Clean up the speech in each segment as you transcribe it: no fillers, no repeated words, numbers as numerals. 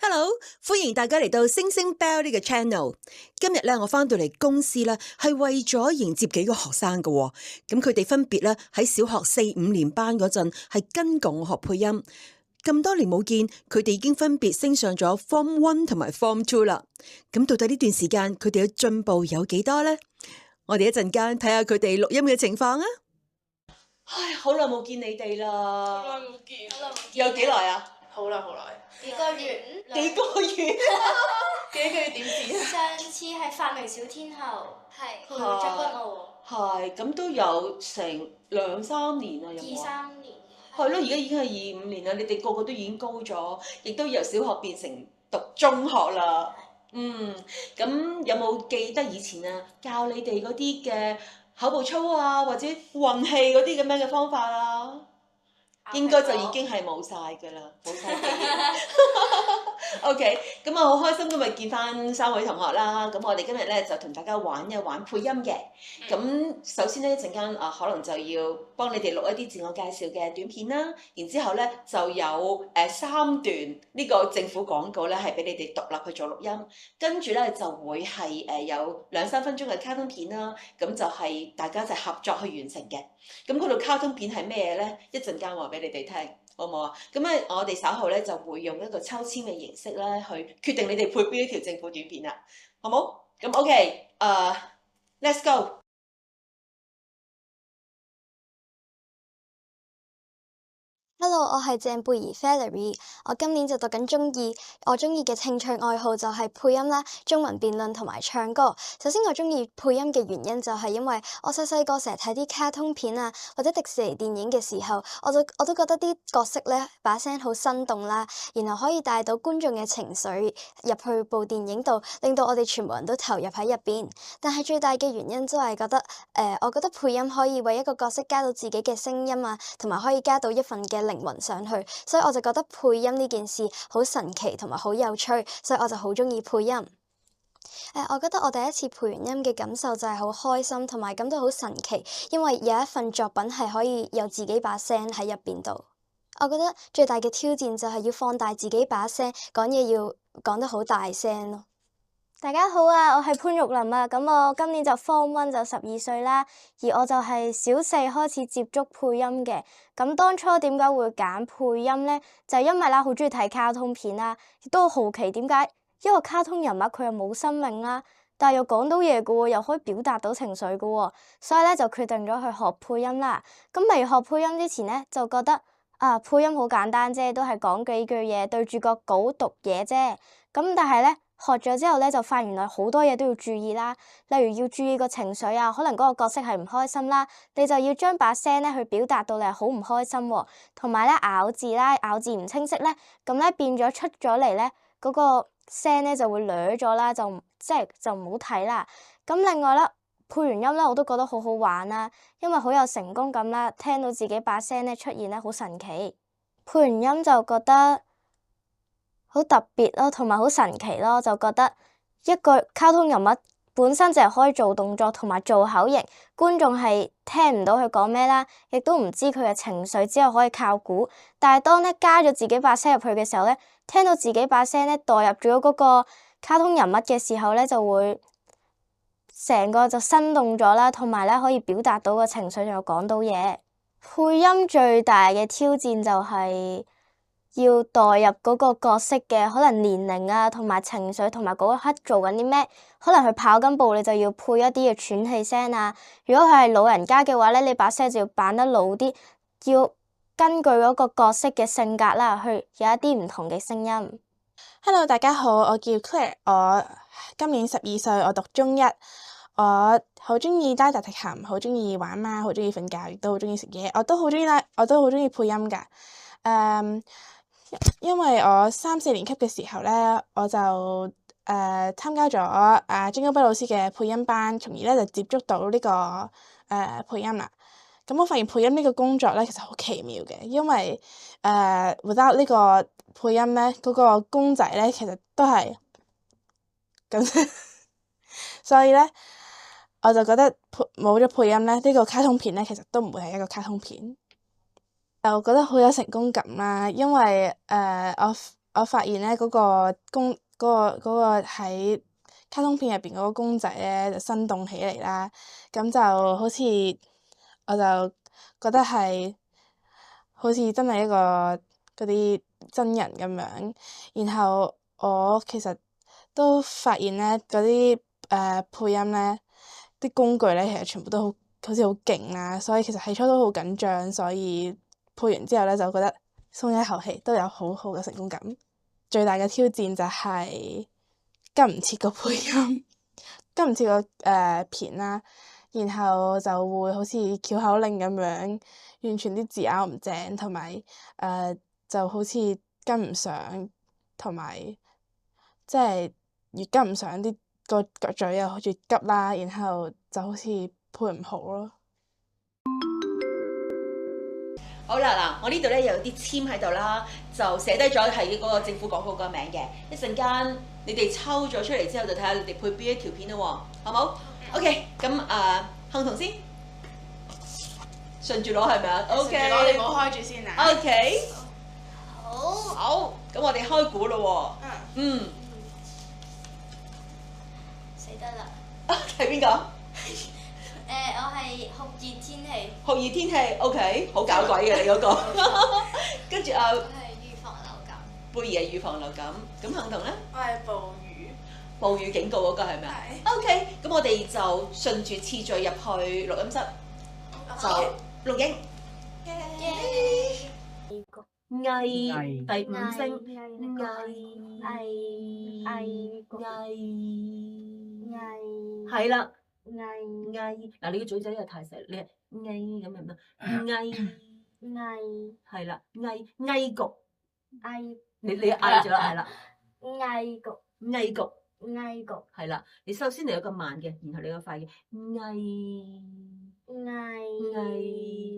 Hello，歡迎大家嚟到星星 Bell 呢個 channel。今日咧，我翻到嚟公司咧，係為咗迎接幾個學生嘅。咁佢哋分別咧喺小學4、5年班嗰陣係跟過我學配音。咁多年冇見，佢哋已經分別升上咗 Form 1同埋 Form 2啦。咁到底呢段時間佢哋嘅進步有幾多呢？我哋一陣間睇下佢哋錄音嘅情況啊！唉，好耐冇見你哋啦！好耐冇見，有幾耐啊？好耐。幾個月？幾個月？幾個月點止啊？上次係發明小天后，係去係將軍澳。係，咁都有成2、3年啦，有冇啊23年。係咯，而家已經係25年啦，你哋個個都已經高咗，亦都由小學變成讀中學啦。咁有冇記得以前啊教你哋嗰啲嘅口部操啊，或者運氣嗰啲咁樣嘅方法啊？應該就已經係冇晒㗎啦，冇晒記憶。OK，咁啊好開心今日見翻3位同學啦。咁我哋今日咧就同大家玩一玩配音嘅。咁首先咧一陣間可能就要幫你哋錄一啲自我介紹嘅短片啦。然之後咧就有3段呢個政府廣告咧係俾你哋獨立去做錄音。跟住咧就會係有2-3分鐘嘅卡通片啦。咁就係大家就合作去完成嘅。咁嗰度卡通片係咩咧？一陣間我話俾你哋聽，好唔好啊？咁咧，我哋稍後咧就會用一個抽籤嘅形式咧，去決定你哋配邊一條政府短片啦，好冇？咁 OK，let's go。Hello， 我係鄭貝兒 Valerie， 我今年就讀緊中2，我中意嘅興趣愛好就係配音啦、中文辯論同埋唱歌。首先我中意配音嘅原因就係因為我細細個成日睇啲卡通片啊，或者迪士尼電影嘅時候，我都覺得啲角色咧把聲好生動啦，然後可以帶到觀眾嘅情緒入去部電影度，令到我哋全部人都投入喺入邊。但係最大嘅原因都係覺得我覺得配音可以為一個角色加到自己嘅聲音啊，同埋可以加到一份嘅靈魂上去，所以我就覺得配音呢件事好神奇同埋好有趣，所以我就好中意配音。我覺得我第一次配完音嘅感受就係好開心，同埋感到好神奇，因為有一份作品係可以有自己把聲喺入邊度。我覺得最大嘅挑戰就係要放大自己把聲，講嘢要講得好大聲咯。大家好啊，我係潘玉琳啊，咁我今年就 Form 1就12歲啦，而我就係小4開始接觸配音嘅。咁當初點解會揀配音呢？就係因為啦，好中意睇卡通片啦，亦都好奇點解一個卡通人物佢又冇生命啦，但係又講到嘢嘅喎，又可以表達到情緒嘅喎，所以咧就決定咗去學配音啦。咁未學配音之前咧，就覺得配音好簡單啫，都係講幾句嘢，對住個稿讀嘢啫。咁但係咧，學咗之後咧，就發現原來好多嘢都要注意啦，例如要注意個情緒啊，可能嗰個角色係唔開心啦，你就要將把聲咧去表達到你係好唔開心喎，同埋咧咬字啦，咬字唔清晰咧，咁咧變咗出咗嚟咧嗰個聲咧就會攣咗啦，就唔好睇啦。咁另外咧，配完音咧我都覺得好好玩啦，因為好有成功感啦，聽到自己把聲咧出現咧好神奇。配完音就覺得好特別咯，同埋好神奇咯，就覺得一個卡通人物本身就係可以做動作同埋做口型，觀眾係聽唔到佢講咩啦，亦都唔知佢嘅情緒，之後可以靠估。但係當咧加咗自己把聲入去嘅時候咧，聽到自己把聲咧代入咗嗰個卡通人物嘅時候咧，就會成個就生動咗啦，同埋咧可以表達到個情緒，又講到嘢。配音最大嘅挑戰就係要代入嗰個角色嘅可能年齡啊，同埋情緒，同埋嗰一刻做緊啲咩。可能佢跑緊步，你就要配一啲嘅喘氣聲啊。如果佢係老人家嘅話咧，你把聲就要扮得老啲，要根據嗰個角色嘅性格啦，去有一啲唔同嘅聲音。Hello， 大家好，我叫 Claire， 我今年12歲，我讀中1，我好中意拉大提琴，好中意玩貓，好中意瞓覺，亦都好中意食嘢，我都好中意配音㗎。因為我3、4年級嘅時候咧，我就參加咗張家輝老師嘅配音班，從而咧就接觸到呢個配音啦。咁我發現配音呢個工作咧，其實好奇妙嘅，因為without 呢個配音咧，嗰個公仔咧其實都係咁，所以咧我就覺得冇咗配音咧，呢個卡通片咧其實都唔會係一個卡通片。我覺得好有成功感啦，因為我我發現咧嗰個喺卡通片入邊嗰個公仔咧就生動起嚟啦，咁就好似我就覺得係好似真係一個嗰啲真人咁樣，然後我其實都發現咧嗰啲配音咧啲工具咧其實全部都好似好勁啦，所以其實起初都好緊張，所以配完之後咧就覺得鬆一口氣，都有好好嘅成功感。最大嘅挑戰就係跟唔切個配音，跟唔切個片啦，然後就會好似翹口令咁樣，完全啲字咬唔正，同埋就好似跟唔上，同埋即係越跟唔上啲個嘴又越急啦，然後就好似配唔好咯。好啦，嗱，我呢度咧有啲籤喺度啦，就寫低咗係嗰個政府廣告個名嘅。一陣間你哋抽咗出嚟之後，就睇下你哋配邊一條片咯喎，好冇 ？OK， 咁幸彤先，順住攞係咪啊？OK，我哋唔好開住先啊。 OK，好，好，咁我哋開估咯喎。嗯，死得啦！係邊個？我係酷熱天氣，酷熱天氣 OK， 好搞鬼嘅你嗰個。跟住我係預防流感。貝兒係預防流感，咁幸彤咧？我係暴雨。暴雨警告嗰個係咪啊？OK，咁我哋就順住次序入去錄音室，就錄影。藝第五聲，藝係啦，藝嗱你個嘴仔又太細，你係藝咁樣啦，藝係啦，藝局，你嗌咗啦，係啦，藝局係啦，你首先你有個慢嘅，然後你有個快嘅，藝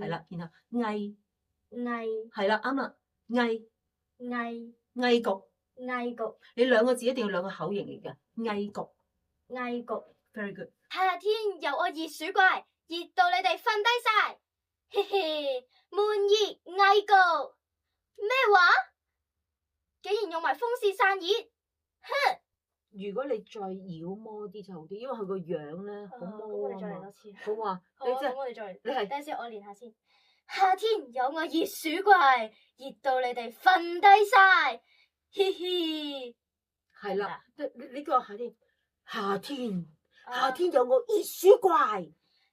係啦，然後藝係啦，啱啦，藝局，你兩個字一定要兩個口型嚟嘅，藝局，very good。夏天有我熱暑怪，熱到你哋瞓低晒，嘻嘻，悶熱翳焗。咩話？竟然用埋風扇散熱，哼！如果你再妖魔啲就好啲，因為佢個樣咧好魔啊嘛。次。好啊，好啊，你即係咁我哋再嚟。你係等陣先，我練下先。夏天有我熱暑怪，熱到你哋瞓低晒，嘻嘻。係啦，你叫我夏天有我熱暑怪，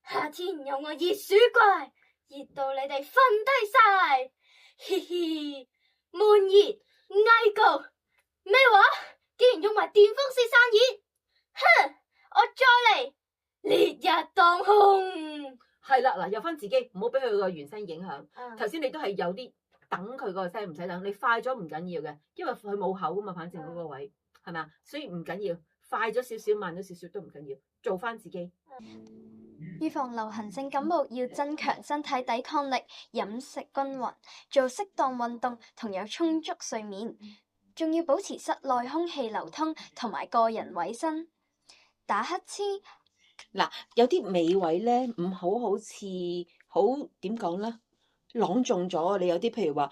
夏天有我熱暑怪，熱到你哋瞓低晒，嘻嘻，悶熱翳焗。咩話？竟然用埋電風扇散熱，哼！我再嚟，烈日當空。係啦，嗱，入翻自己，唔好俾佢個原聲影響。頭先你都係有啲等佢個聲，唔使等，你快咗唔緊要嘅，因為佢冇口噶嘛，反正嗰個位係咪啊？所以唔緊要，快咗少少，慢咗少少都唔緊要，做翻自己。預防流行性感冒要增強身體抵抗力，飲食均勻，做適當運動同有充足睡眠，仲要保持室內空氣流通同埋個人衛生。打乞嗤。嗱，有啲尾位咧唔好似好點講咧，朗誦咗。你有啲譬如話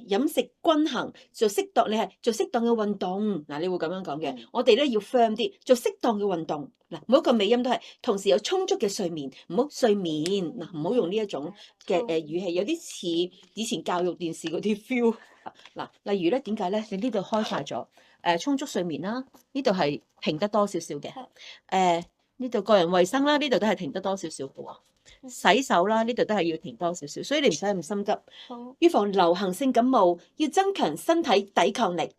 飲食均衡，做適當，你係做適當嘅運動。嗱，你會咁樣講嘅。我哋咧要 firm 啲，做適當嘅運動。嗱，每一個尾音都係同時有充足嘅睡眠，唔好睡眠。嗱，唔好用呢一種嘅語氣，有啲似以前教育電視嗰啲 feel。嗱，例如咧點解咧？你呢度開快咗。充足睡眠啦，呢度係停得多少少嘅。呢度個人衞生啦，呢度都係停得多少少嘅喎。洗手啦，呢度都係要停多少少，所以你唔使咁心急。預防流行性感冒，要增強身體抵抗力，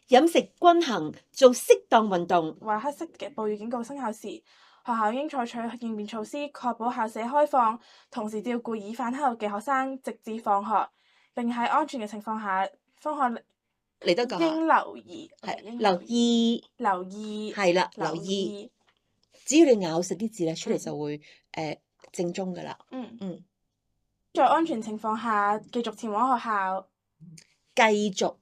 飲食均衡，做適當運動。話黑色嘅暴雨警告生效時，學校應採取應變措施，確保校舍開放，同時照顧已返學嘅學生直至放學，並喺安全嘅情況下放學。嚟得講應留意，留意，係啦，留意。只要你咬實啲字咧，出嚟就會正宗噶啦。在安全情況下，繼續前往學校。繼續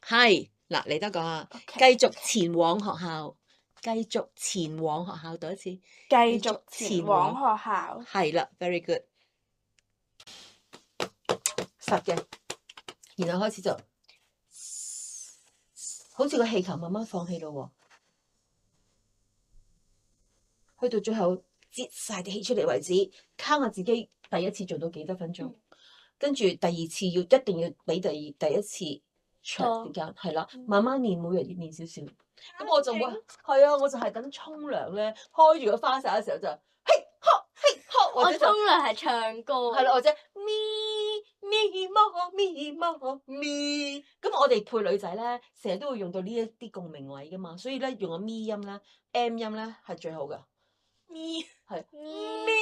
係嗱，嚟得講啊！繼續前往學校，繼續前往學校，讀一次。繼續前往學校。係啦，very good。發嘅，然後開始就好似個氣球慢慢放氣咯喎，去到最後擠晒啲氣出嚟為止，卡下自己第一次做到幾多分鐘，跟住第二次一定要比第一次長時間，係啦，慢慢練，每日要練少少。咁我就會係啊，我就係等沖涼咧，開住個花灑嘅時候就嘿呵嘿呵，或我者就沖涼係唱歌，係啦，或者咪咪。咁我哋配女仔咧，成日都會用到呢一啲共鳴位噶嘛，所以咧用個咪音咧、M 音咧係最好噶。咪係咪，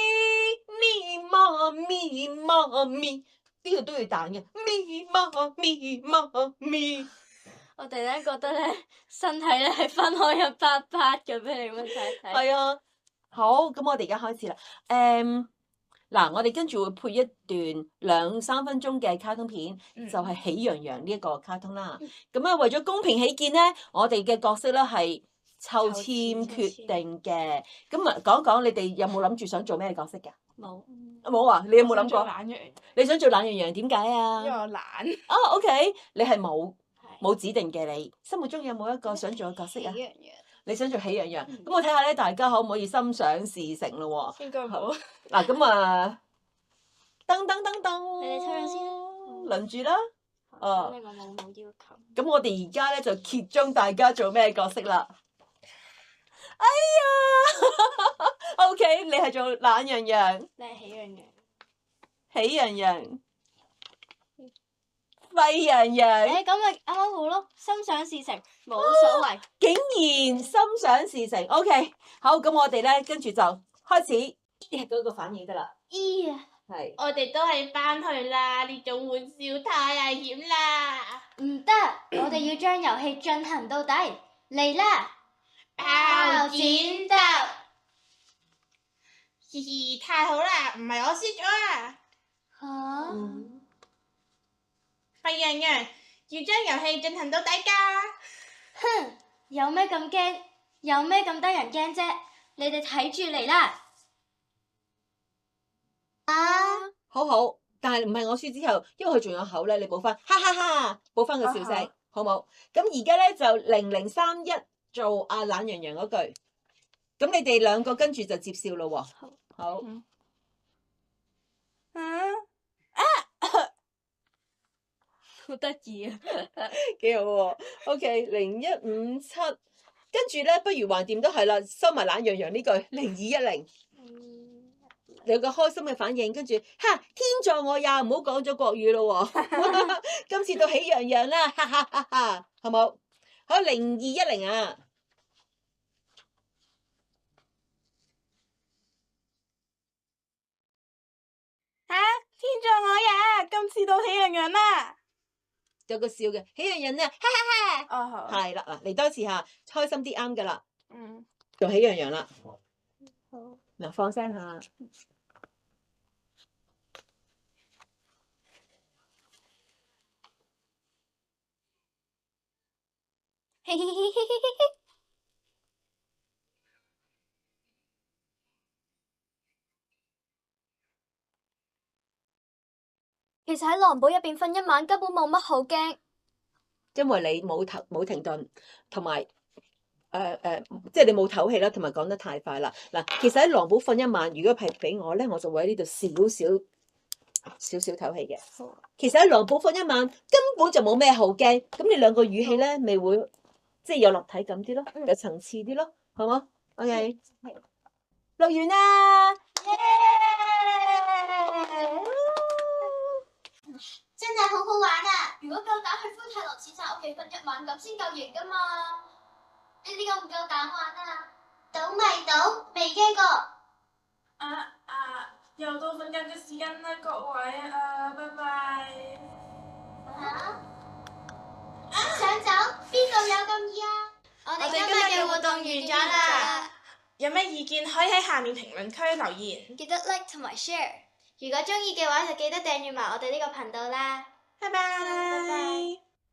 呢度都要彈嘅咪。我突然間覺得咧，身體咧係分開一 part 嘅，俾你咁樣睇睇。係啊，好，咁我哋而家開始啦。嗱，我哋跟住會配一段2-3分鐘嘅卡通片，就係《喜羊羊》呢一個卡通啦。咁啊，為咗公平起見咧，我哋嘅角色咧係抽籤決定嘅。咁啊，講講你哋有冇諗住想做咩角色㗎？冇啊！你有冇諗過？懶羊，你想做懶羊羊點解啊？因為我懶。OK，你係冇指定嘅，你心目中有冇一個想做嘅角色啊？喜羊羊，你想做喜羊羊，咁我睇下咧，大家可唔可以心想事成咯喎？應該冇。嗱，咁啊，噔，你哋抽咗先啦，輪住啦。哦，你冇要求。咁我哋而家咧就揭盅大家做咩角色啦？哎呀，OK，你係做懶羊羊，你係喜羊羊。喜羊羊，沸羊羊，咁咪啱啱好咯，心想事成，冇所謂。竟然心想事成。OK，好，咁我哋咧跟住就開始嗰個反應得啦。咦啊！係。我哋都係返去啦，呢種玩笑太危險啦！唔得，我哋要將遊戲進行到底。嚟啦！爆剪揼，嘻嘻，太好啦，唔係我輸咗啊！嚇！沸羊羊要將遊戲進行到底㗎！哼，有咩咁驚？有咩咁得人驚啫？你哋睇住嚟啦！好，但係唔係我輸之後，因為佢仲有口咧，你補翻，哈哈哈，補翻個笑聲，好冇？咁而家咧就0031做阿懶羊羊嗰句，咁你哋兩個跟住就接笑咯喎。好。好得意啊！幾好喎，OK，0157，跟住咧，不如橫掂都係啦，收埋懶羊羊呢句0210，有個開心嘅反應，跟住哈天助我也，唔好講咗國語咯喎，今次到喜羊羊啦，哈哈哈哈，好冇？好0210啊！天助我也，今次到喜羊羊啦！有個笑嘅喜羊羊啊，哈哈哈！哦好。係啦，嗱嚟多次嚇，開心啲啱噶啦，嗯。做喜羊羊啦。好。嗱，放聲下。其實喺狼堡入邊瞓一晚根本冇乜好驚。因為你冇停頓，同埋即係你冇唞氣啦，同埋講得太快啦。嗱，其實喺狼堡瞓一晚，如果係俾我咧，我就會喺呢度少少唞氣嘅。其實喺狼堡瞓一晚根本就冇咩好驚，咁你兩個語氣咧，咪會即係有立體感啲咯，有層次啲咯，好冇 ？OK，錄完啦。真係好好玩啊！如果夠膽去灰太狼市集屋企瞓一晚咁先夠型噶嘛？你點解唔夠膽玩啊？賭咪賭，未驚過。又到瞓覺嘅時間啦，各位拜拜。想走？邊度有咁易啊？我哋今日嘅活動完咗啦。有咩意見可以喺下面評論區留言。記得 like 同埋 share。如果中意嘅話，就記得訂閱埋我哋呢個頻道啦。拜拜。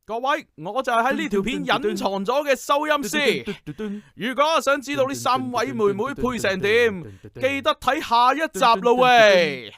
各位，我就係喺呢條片隱藏咗嘅收音師。如果想知道呢3位妹妹配成點，記得睇下一集咯喂。